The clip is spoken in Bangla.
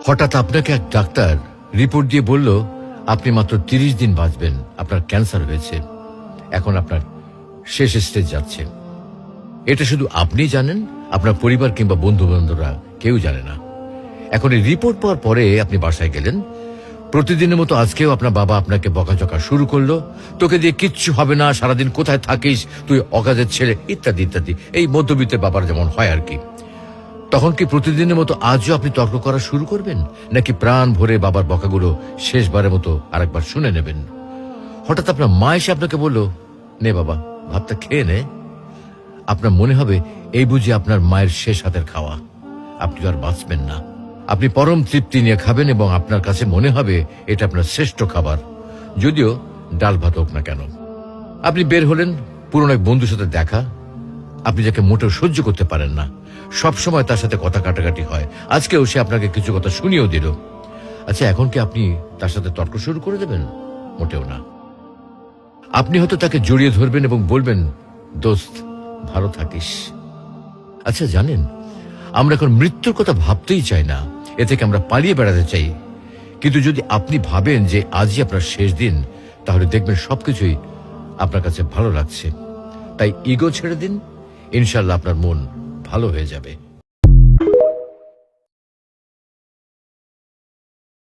হঠাৎ আপনাকে এক ডাক্তার রিপোর্ট দিয়ে বলল আপনি মাত্র 30 দিন বাঁচবেন, আপনার ক্যান্সার হয়েছে, এখন আপনার শেষ স্টেজ যাচ্ছে। এটা শুধু আপনি জানেন, আপনার পরিবার কিংবা বন্ধু বান্ধবরা কেউ জানে না। এখন এই রিপোর্ট পাওয়ার পরে আপনি বাসায় গেলেন। প্রতিদিনের মতো আজকেও আপনার বাবা আপনাকে বকাঝকা শুরু করলো, তোকে দিয়ে কিচ্ছু হবে না, সারাদিন কোথায় থাকিস তুই, অকাজের ছেলে, ইত্যাদি ইত্যাদি। এই মধ্যবিত্তের বাবার যেমন হয় আর কি। তখন কি প্রতিদিনের মতো আজও আপনি তর্ক করা শুরু করবেন, নাকি প্রাণ ভরে বাবার বকাগুলো শেষবারের মতো আরেকবার শুনে নেবেন? হঠাৎ আপনার মা এসে আপনাকে বলল, নে বাবা ভাতটা খেয়ে নে। আপনার মনে হবে এই বুঝি আপনার মায়ের শেষ হাতের খাওয়া, আপনি আর বাঁচবেন না। আপনি পরম তৃপ্তি নিয়ে খাবেন এবং আপনার কাছে মনে হবে এটা আপনার শ্রেষ্ঠ খাবার, যদিও ডাল ভাত হোক না কেন। আপনি বের হলেন, পুরনো এক বন্ধুর সাথে দেখা, আপনি যাকে মোটেও সহ্য করতে পারেন না, সবসময় তার সাথে কথা কাটাকাটি হয়, আজকেও সে আপনাকে কিছু কথা শুনিয়েও দিল। আচ্ছা, এখন কি আপনি তার সাথে তর্ক শুরু করে দেবেন? মোটেও না। আপনি হয়তো তাকে জড়িয়ে ধরবেন এবং বলবেন, দোস্ত ভালো থাকিস। আচ্ছা জানেন, আমরা এখন মৃত্যুর কথা ভাবতেই চাই না, এ থেকে আমরা পালিয়ে বেড়াতে চাই। কিন্তু যদি আপনি ভাবেন যে আজই আপনার শেষ দিন, তাহলে দেখবেন সবকিছুই আপনার কাছে ভালো লাগছে। তাই ইগো ছেড়ে দিন, ইনশাল্লাহ আপনার মন ভালো হয়ে যাবে।